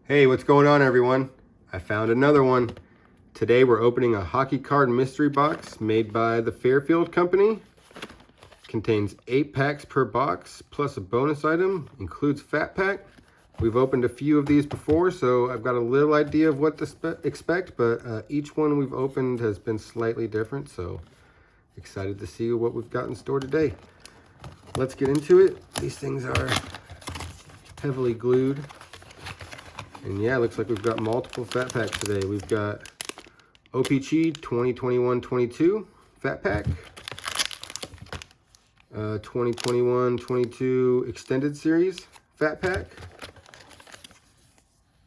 Hey, what's going on, everyone? I found another one. Today we're opening a hockey card mystery box made by the Fairfield Company. Contains 8 packs per box plus a bonus item, includes Fat Pack. We've opened a few of these before, so I've got a little idea of what to expect, but each one we've opened has been slightly different, so excited to see what we've got in store today. Let's get into it. These things are heavily glued. And yeah, it looks like we've got multiple Fat Packs today. We've got OPC 2021-22 Fat Pack, 2021-22 Extended Series Fat Pack,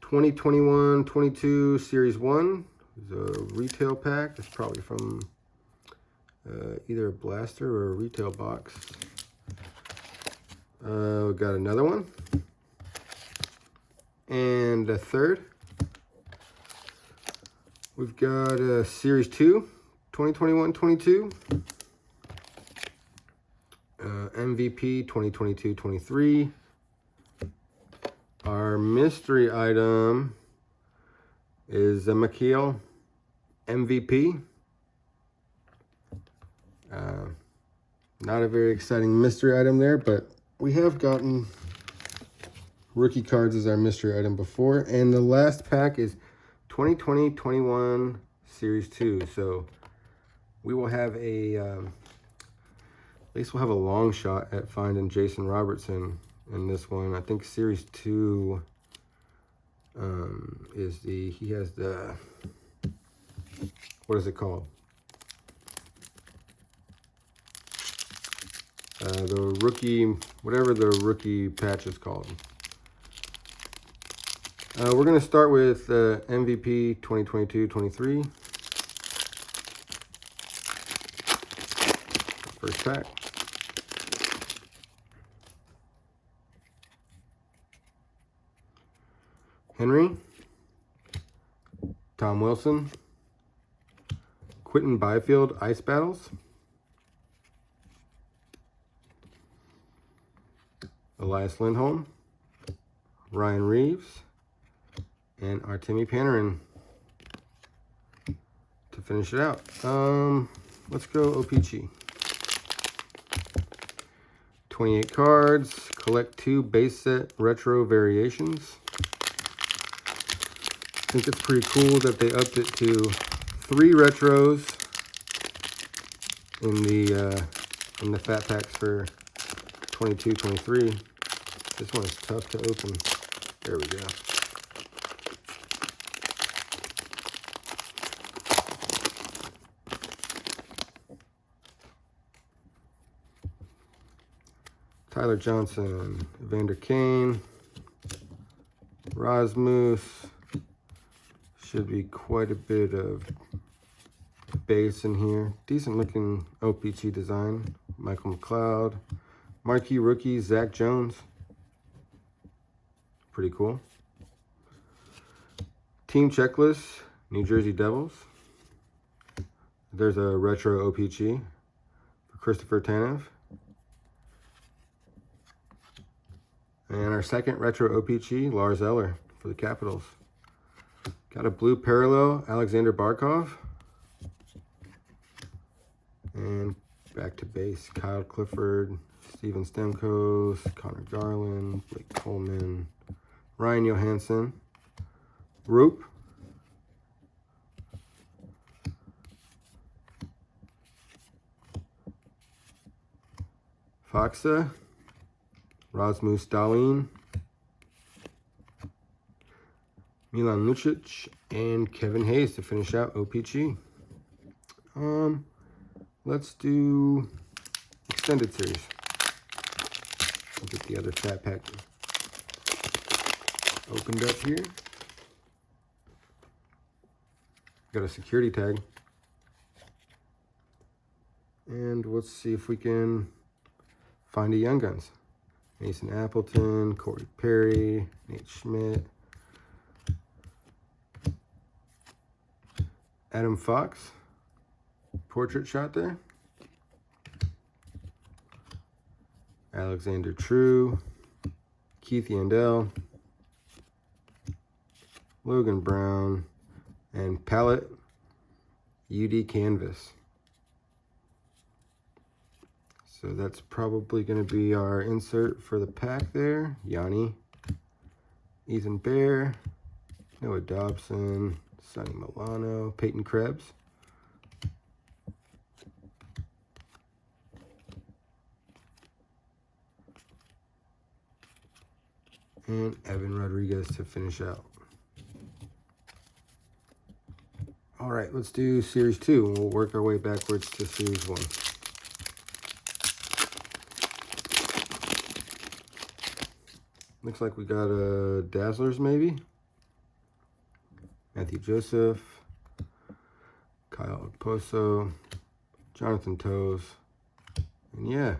2021-22 Series 1, the retail pack. It's probably from either a blaster or a retail box. We've got another one. And a third. We've got Series 2, 2021-22. MVP 2022-23. Our mystery item is Mikhail MVP. Not a very exciting mystery item there, but we have gotten rookie cards as our mystery item before. And the last pack is 2020-21 Series 2. So we will have a, at least we'll have a long shot at finding Jason Robertson in this one. I think Series 2 is he has the, what is it called? The rookie, whatever the rookie patch is called. We're going to start with MVP 2022-23. First pack. Henry. Tom Wilson. Quinton Byfield, Ice Battles. Elias Lindholm. Ryan Reeves. And Artemi Panarin to finish it out. Let's go OPC. 28 cards. Collect 2 base set retro variations. I think it's pretty cool that they upped it to 3 retros in the Fat Packs for 22-23. This one is tough to open. There we go. Tyler Johnson, Evander Kane, Rasmus. Should be quite a bit of base in here. Decent looking OPC design. Michael McLeod. Marquee rookie, Zach Jones. Pretty cool. Team checklist, New Jersey Devils. There's a retro OPC for Christopher Tanev. And our second retro OPC, Lars Eller for the Capitals. Got a blue parallel, Alexander Barkov. And back to base, Kyle Clifford, Steven Stamkos, Connor Garland, Blake Coleman, Ryan Johansson, Roop. Faksa. Rasmus Dahlin, Milan Lucic, and Kevin Hayes to finish out OPC. Let's do Extended Series. I'll get the other Fat Pack opened up here. Got a security tag. And let's see if we can find a Young Guns. Mason Appleton, Corey Perry, Nate Schmidt, Adam Fox, portrait shot there. Alexander True, Keith Yandel, Logan Brown, and Palette UD Canvas. So that's probably going to be our insert for the pack there. Yanni, Ethan Bear, Noah Dobson, Sonny Milano, Peyton Krebs. And Evan Rodriguez to finish out. All right, let's do Series 2, and we'll work our way backwards to Series 1. Looks like we got a Dazzlers maybe. Matthew Joseph, Kyle Poso, Jonathan Toes, and yeah,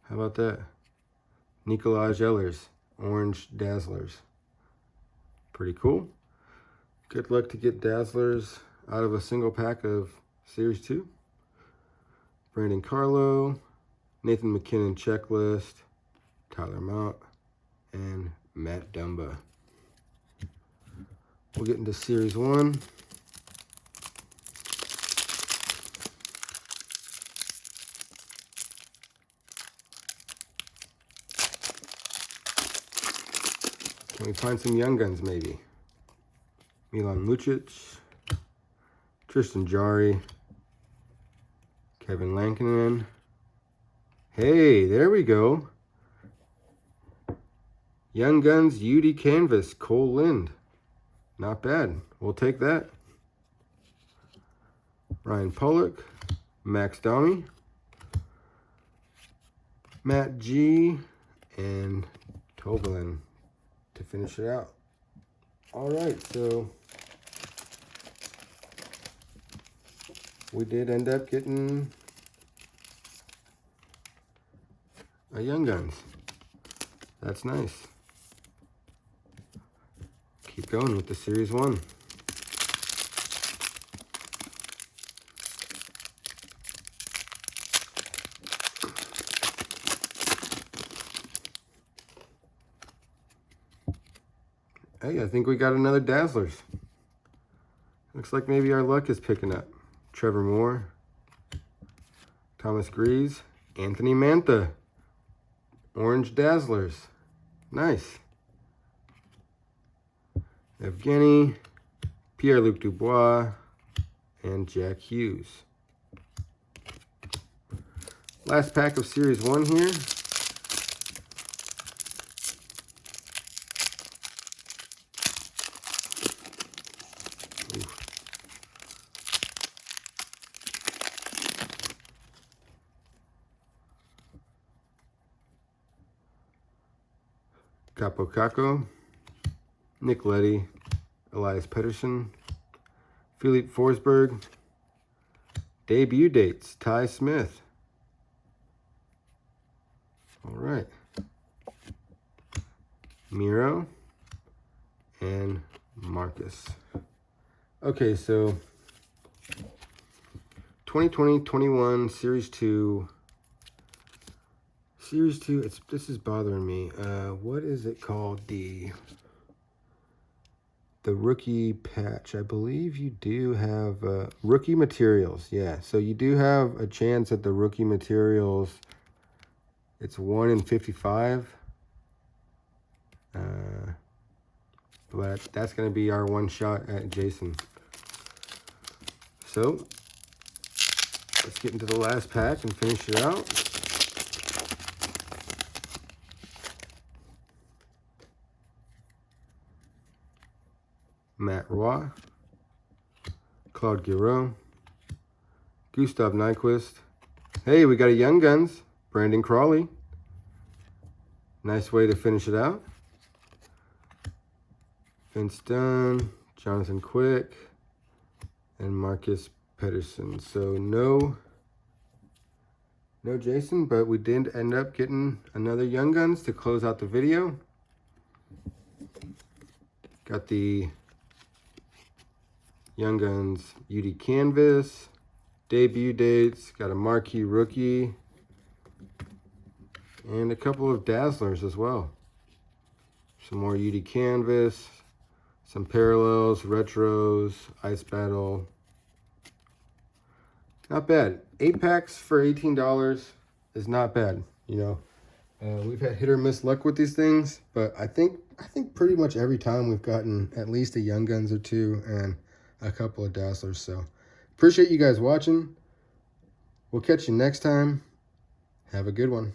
how about that? Nikolaj Ehlers, Orange Dazzlers. Pretty cool. Good luck to get Dazzlers out of a single pack of Series 2. Brandon Carlo, Nathan McKinnon Checklist, Tyler Mott, and Matt Dumba. We'll get into Series 1. Can we find some young guns maybe? Milan Lucic, Tristan Jarry, Kevin Lankinen. Hey, there we go. Young Guns UD Canvas, Cole Lind. Not bad. We'll take that. Ryan Pollock, Max Domi, Matt G, and Tobalin to finish it out. All right, so we did end up getting a Young Guns. That's nice. Keep going with the Series 1. Hey, I think we got another Dazzlers. Looks like maybe our luck is picking up. Trevor Moore, Thomas Greaves, Anthony Mantha, Orange Dazzlers. Nice. Evgeny, Pierre-Luc Dubois, and Jack Hughes. Last pack of Series 1 here. Capo Caco, Nick Leddy, Elias Pettersson, Philippe Forsberg. Debut dates, Ty Smith. All right. Miro and Marcus. Okay, so 2020-21 Series 2. Series 2, this is bothering me. What is it called? The rookie patch. I believe you do have rookie materials. Yeah, so you do have a chance at the rookie materials. It's 1 in 55. But that's going to be our one shot at Jason. So let's get into the last pack and finish it out. Matt Roy, Claude Giroux, Gustav Nyquist. Hey, we got a Young Guns, Brandon Crawley. Nice way to finish it out. Vince Dunn, Jonathan Quick, and Marcus Pettersson. So no Jason, but we did end up getting another Young Guns to close out the video. Got the Young Guns UD Canvas, debut dates, got a marquee rookie, and a couple of Dazzlers as well. Some more UD Canvas, Some parallels, retros, ice battle. Not bad. 8 packs for $18 is not bad. You know, we've had hit or miss luck with these things, but I think pretty much every time we've gotten at least a Young Guns or two and a couple of Dazzlers. So appreciate you guys watching. We'll catch you next time. Have a good one.